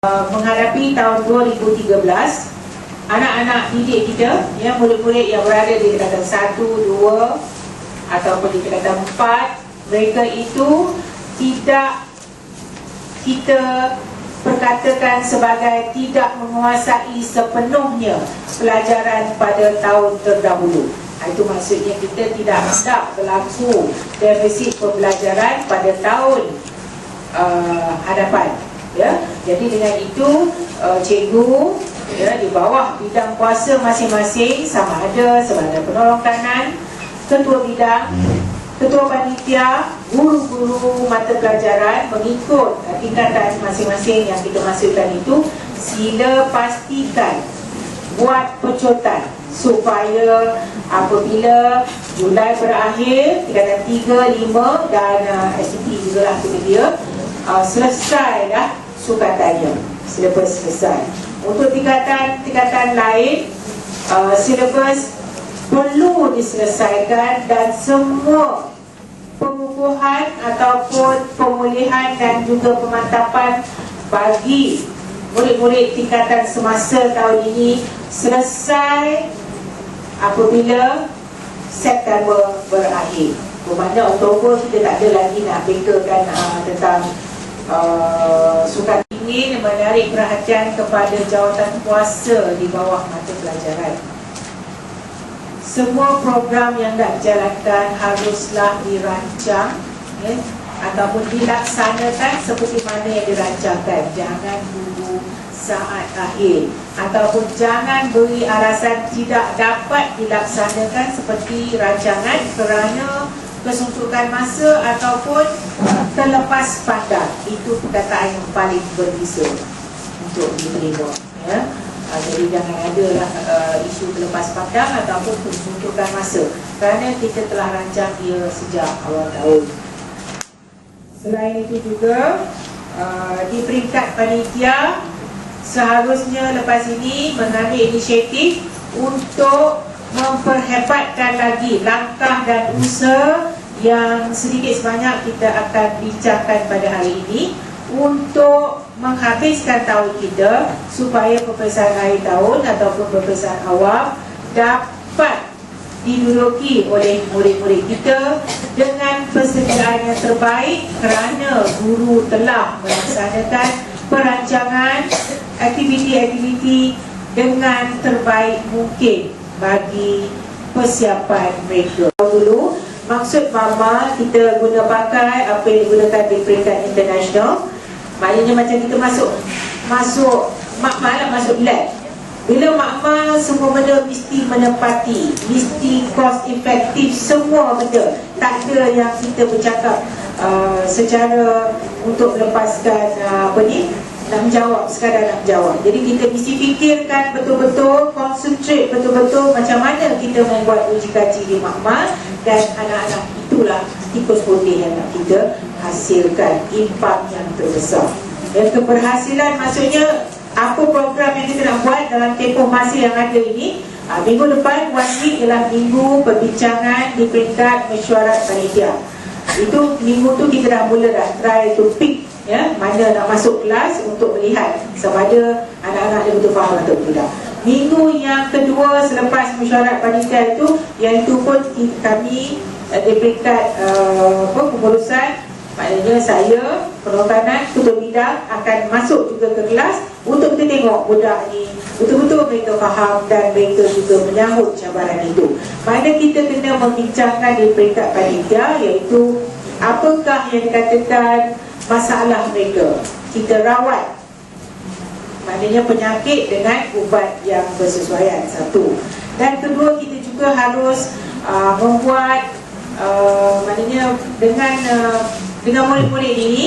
Menghadapi tahun 2013, anak-anak didik kita, ya, murid-murid yang berada di tingkatan 1, 2 ataupun di tingkatan 4, mereka itu tidak kita perkatakan sebagai tidak menguasai sepenuhnya pelajaran pada tahun terdahulu. Itu maksudnya kita tidak hendak berlaku defisit pembelajaran pada tahun hadapan. Ya, jadi dengan itu cikgu, ya, di bawah bidang kuasa masing-masing, sama ada sebagai penolong kanan, ketua bidang, ketua panitia, guru-guru mata pelajaran mengikut tingkatan masing-masing yang kita masukkan itu, sila pastikan buat pecotan supaya apabila Julai berakhir, tingkatan 3, 5 dan SCT juga lah dia selesai dah sukatannya, silabus selesai. Untuk tingkatan lain, silabus perlu diselesaikan dan semua pengukuhan ataupun pemulihan dan juga pemantapan bagi murid-murid tingkatan semasa tahun ini selesai apabila September berakhir. Bermakna Oktober kita tak ada lagi nak bekakan tentang sukan. Ingin menarik perhatian kepada jawatan kuasa di bawah mata pelajaran. Semua program yang nak dijalankan haruslah dirancang, ya, ataupun dilaksanakan seperti mana yang dirancangkan. Jangan tunggu saat akhir, ataupun jangan beri alasan tidak dapat dilaksanakan seperti rancangan kerana kesuntukan masa ataupun terlepas pandang. Itu perkataan yang paling berbisa untuk diterima, ya. Jadi jangan ada isu terlepas pandang ataupun kesuntukan masa, kerana kita telah rancang dia sejak awal tahun. Selain itu juga di peringkat panitia seharusnya lepas ini mengambil inisiatif untuk memperhebatkan lagi langkah dan usaha yang sedikit sebanyak kita akan bincangkan pada hari ini untuk menghabiskan tahun kita supaya peperiksaan akhir tahun ataupun peperiksaan awal dapat diduduki oleh murid-murid kita dengan persediaan yang terbaik, kerana guru telah melaksanakan perancangan aktiviti-aktiviti dengan terbaik mungkin bagi persiapan mereka. Dulu maksud mama kita guna pakai apa yang digunakan di peringkat internasional. Maknanya macam kita masuk makmal lah, masuk lab. Bila makmal semua benda mesti menepati, mesti cost efektif semua benda. Tak ada yang kita bercakap secara untuk melepaskan nak menjawab, sekadar nak menjawab. Jadi kita mesti fikirkan betul-betul, concentrate betul-betul macam mana kita membuat uji kaji di makmal, dan anak-anak itulah tikus putih yang nak kita hasilkan impak yang terbesar. Dan keberhasilan maksudnya apa program yang kita nak buat dalam tempoh masa yang ada ini. Minggu depan, one week ialah minggu perbincangan di peringkat mesyuarat panitia. Itu minggu tu kita dah mula dah try to pick, ya, mana nak masuk kelas untuk melihat sama ada anak-anak dia betul faham atau tidak. Minggu yang kedua selepas mesyuarat panitia itu, iaitu pun kami di peringkat pengurusan, maknanya saya, penolong kanan, ketua bidang akan masuk juga ke kelas untuk kita tengok budak ni betul-betul mereka faham dan mereka juga menyambut cabaran itu. Mana kita kena membincangkan di peringkat panitia, iaitu apakah yang dikatakan masalah mereka, kita rawat, maknanya penyakit dengan ubat yang bersesuaian, satu. Dan kedua, kita juga harus membuat maknanya dengan murid-murid ini,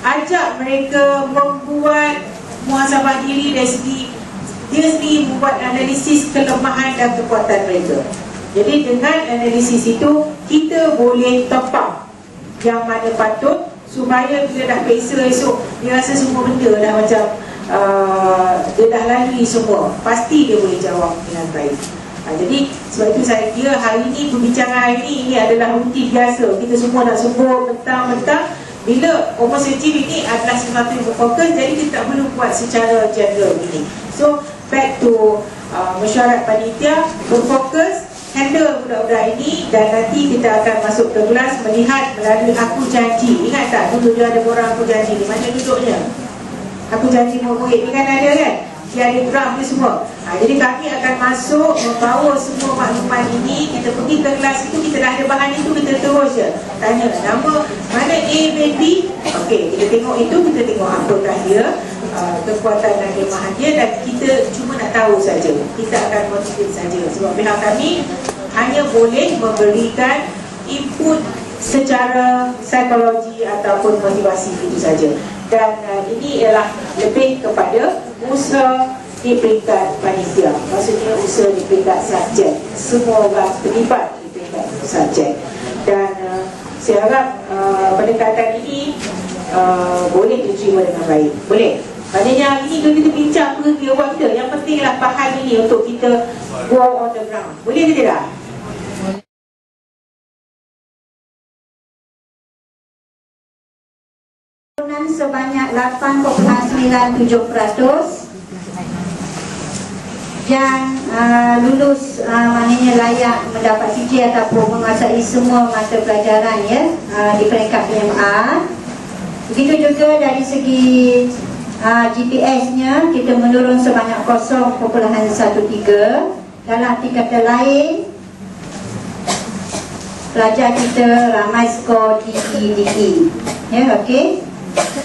ajak mereka membuat muhasabah diri dari segi dia sendiri, membuat analisis kelemahan dan kekuatan mereka. Jadi dengan analisis itu kita boleh tepat yang mana patut, supaya bila dah periksa esok dia rasa semua benda dah macam dia dah lalui semua, pasti dia boleh jawab dengan baik. Jadi sebab itu saya kira hari ini, perbincangan hari ini adalah rutin biasa. Kita semua nak sembur mentang-mentang bila homosensitif ini adalah sesuatu yang berfokus, jadi kita tak perlu buat secara general ini. So back to mesyuarat panitia, berfokus, handle budak-budak ini, dan nanti kita akan masuk ke kelas melihat melalui aku janji. Ingat tak dulu dia ada orang aku janji, di mana duduknya? Aku janji murid ni kan ada kan? Dia ada draft ni semua. Jadi kami akan masuk membawa semua maklumat ini. Kita pergi ke kelas itu, kita dah ada bahan itu, kita terus je tanya nama mana A, B, B. Okey, kita tengok itu, kita tengok apakah dia, kekuatan dan kelemahan dia, dan kita cuma nak tahu saja. Kita akan motivate saja. Sebab pihak kami hanya boleh memberikan input secara psikologi ataupun motivasi itu saja. Dan ini ialah lebih kepada usaha di peringkat panitia, maksudnya usaha di peringkat subjek, semua orang terlibat di peringkat subjek. Dan saya harap pendekatan ini boleh diterima dengan baik. Boleh? Maknanya hari ini kita bincang ke awak kita, yang pentinglah bahan ini untuk kita go on the ground. Boleh ke tidak? Sebanyak 8,97% yang lulus, maknanya layak mendapat CJ ataupun menguasai semua mata pelajaran ya, di peringkat PMR. Begitu juga dari segi GPS-nya kita menurun sebanyak 0.13. Dalam tingkatan lain pelajar kita ramai skor DE ya, okey.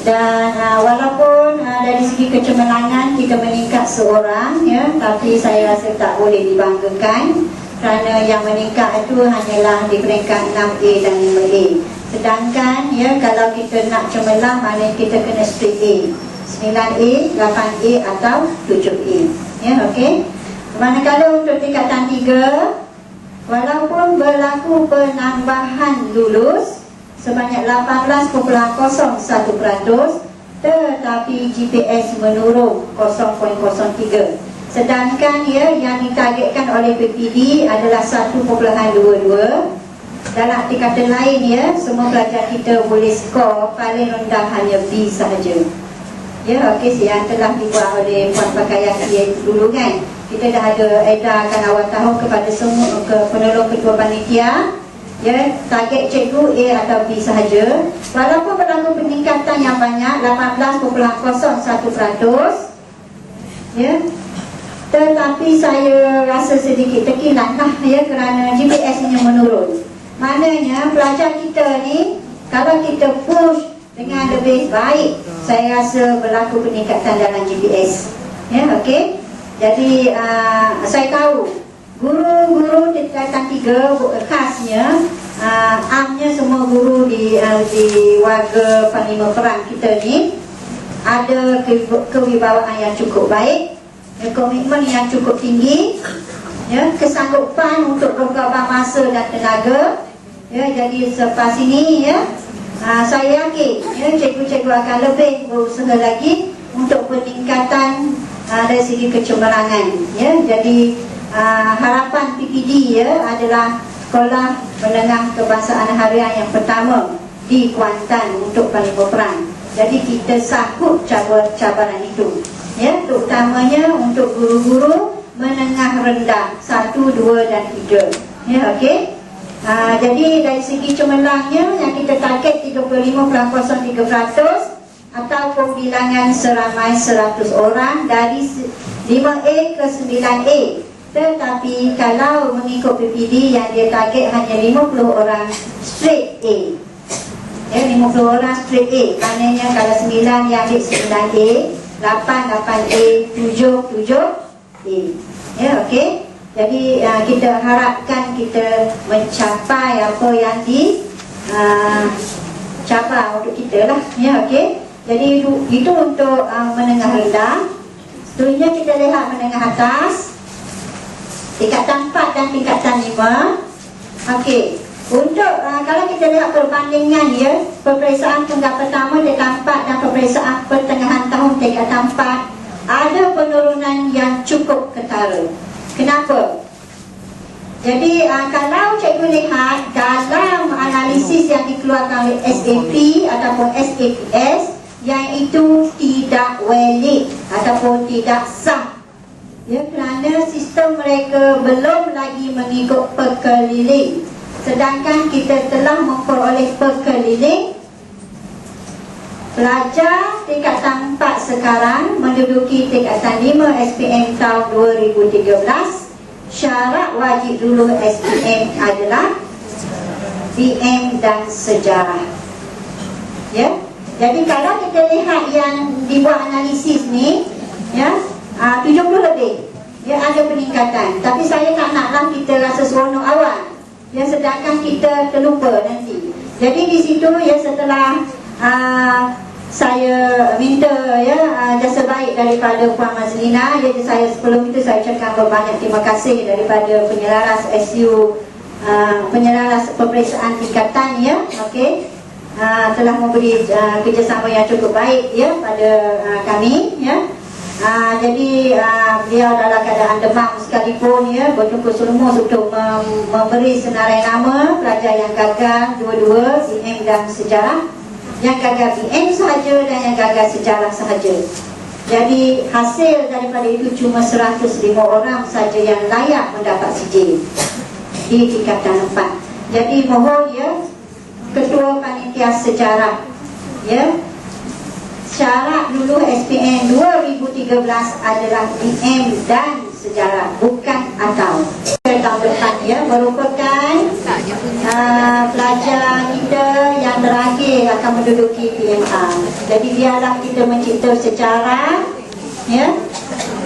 Dan walaupun dari segi kecemerlangan kita meningkat seorang ya, tapi saya rasa tak boleh dibanggakan, kerana yang meningkat itu hanyalah di peringkat 6A dan 5A. Sedangkan ya, kalau kita nak cemerlang, maknanya kita kena straight A, 9A, 8A atau 7A ya, okey. Manakala untuk tingkatan 3, walaupun berlaku penambahan lulus sebanyak 18,01%, tetapi GPS menurun 0.03. Sedangkan ya, yang ditargetkan oleh PPD adalah 1.22. Dalam tingkatan lain ya, semua pelajar kita boleh skor paling rendah hanya B sahaja. Ya, okey, yang telah dibuat oleh Puan Pakayaki dulu kan. Kita dah ada edarkan awal tahun kepada semua penolong ketua panitia ya, target cikgu A atau B sahaja. Walaupun berlaku peningkatan yang banyak 18,01% ya, tetapi saya rasa sedikit terkilan lah ya, kerana GPS-nya menurun. Maknanya pelajar kita ni, kalau kita push dengan lebih baik, saya rasa berlaku peningkatan dalam GPS ya, okey. Jadi saya tahu guru-guru tingkatan 3 khasnya, amnya semua guru di warga Panglima Perang kita ni ada kewibawaan yang cukup baik, komitmen yang cukup tinggi ya, kesanggupan untuk berkorban masa dan tenaga ya. Jadi selepas ini ya, saya yakin ya, cikgu-cikgu akan lebih berusaha lagi untuk peningkatan dari segi kecemerlangan ya. Jadi harapan PPD ya adalah Sekolah Menengah Kebangsaan Harian yang pertama di Kuantan untuk Panglima Perang. Jadi kita sahut cabaran itu ya, terutamanya untuk guru-guru menengah rendah 1, 2 dan 3 ya, okey. Jadi dari segi cemerlangnya yang kita target 35,03% ataupun bilangan seramai 100 orang dari 5A ke 9A. Tetapi kalau mengikut PPD yang dia target hanya 50 orang straight A ya, 50 orang straight A. Maknanya kalau 9 yang ambil 9A, 8, 8A, 7, 7A ya, okey. Jadi kita harapkan kita mencapai apa yang capai untuk kita lah ya, okey. Jadi itu untuk menengah rendah. Seterusnya kita lihat menengah atas, tingkatan 4 dan tingkatan 5. Okey, untuk kalau kita lihat perbandingan ya, peperiksaan tunggal pertama tingkatan 4 dan peperiksaan pertengahan tahun tingkatan 4, ada penurunan yang cukup ketara. Kenapa? Jadi kalau cikgu lihat dalam analisis yang dikeluarkan oleh SAP ataupun SAPS, yang itu tidak valid ataupun tidak sah, ya, kerana sistem mereka belum lagi mengikut perkeliling. Sedangkan kita telah memperoleh perkeliling. Pelajar tingkatan 4 sekarang menduduki tingkatan 5 SPM tahun 2013. Syarat wajib lulus SPM adalah BM dan sejarah. Ya. Jadi kalau kita lihat yang dibuat analisis ni, ya, 70 lebih, ya, ada peningkatan. Tapi saya tak naklah kita rasa seronok awal, ya, sedangkan kita terlupa nanti. Jadi di situ, ya, setelah saya minta, ya, jasa baik daripada Puan Mazlina, jadi saya sebelum itu saya ucapkan berbanyak terima kasih daripada penyelaras SU, penyelaras peperiksaan tingkatan, ya, okey, telah memberi kerjasama yang cukup baik, ya, pada kami, ya. Jadi beliau dalam keadaan demam sekalipun, ya, bertungkus lumus untuk memberi senarai nama pelajar yang gagal dua-dua BM dan sejarah, yang gagal BM sahaja dan yang gagal sejarah sahaja. Jadi hasil daripada itu cuma 105 orang saja yang layak mendapat sijil di tingkatan 4. Jadi mohon, ya, Ketua Panitia Sejarah, ya, syarat lulus SPM 2013 adalah BM dan sejarah, bukan atau. Tahun depan, ya, merupakan pelajar kita yang terakhir akan menduduki PMA. Jadi biarlah kita mencipta sejarah, ya,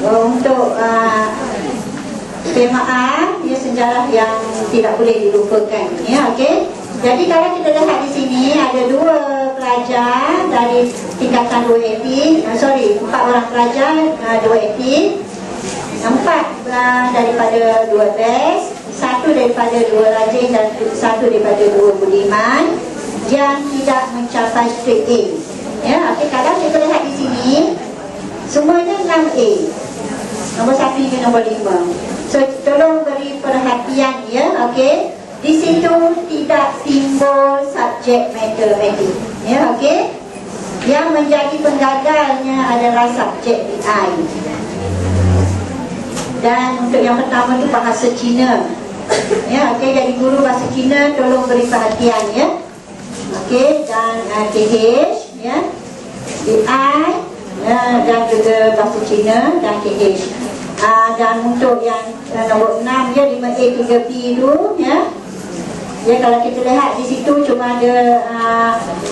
untuk PMA, ya, sejarah yang tidak boleh dilupakan, ya, okey. Jadi kalau kita lihat di sini ada 2 pelajar dari tingkatan 280, 4 orang pelajar 280, 4 daripada 2 best, 1 daripada 2 rajin dan 1 daripada 2 budiman yang tidak mencapai straight A. Ya, okey, kalau kita lihat di sini semuanya 6A. Nombor 1 hingga nombor 5. So tolong beri perhatian, ya, okey. Di situ tidak timbul subjek matematik, ya, okey. Yang menjadi penggagalnya adalah subjek BI. Dan untuk yang pertama itu bahasa Cina, ya, okey. Jadi guru bahasa Cina tolong beri perhatian, ya, okey. Dan KH, ya, BI, ya, dan juga bahasa Cina dan KH. Dan untuk yang nombor 6, ya, 5A 3B itu, ya. Ya, kalau kita lihat di situ cuma ada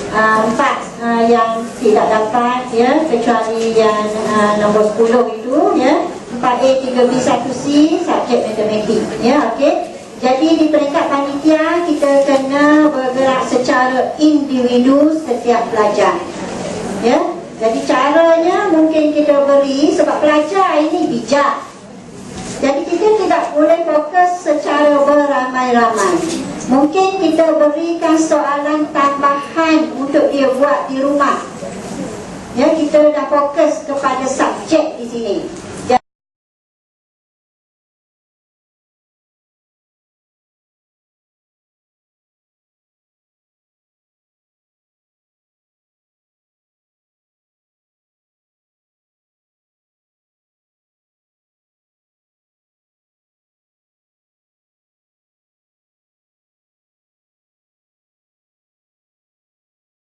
4 yang tidak dapat, ya, kecuali yang nombor 10 itu, ya, 4A 3B 1C subjek matematik, ya, okey. Jadi di peringkat panitia kita kena bergerak secara individu setiap pelajar, ya. Jadi caranya mungkin kita beri, sebab pelajar ini bijak, jadi kita tidak boleh fokus secara beramai-ramai. Mungkin kita berikan soalan tambahan untuk dia buat di rumah. Ya, kita dah fokus kepada subjek di sini.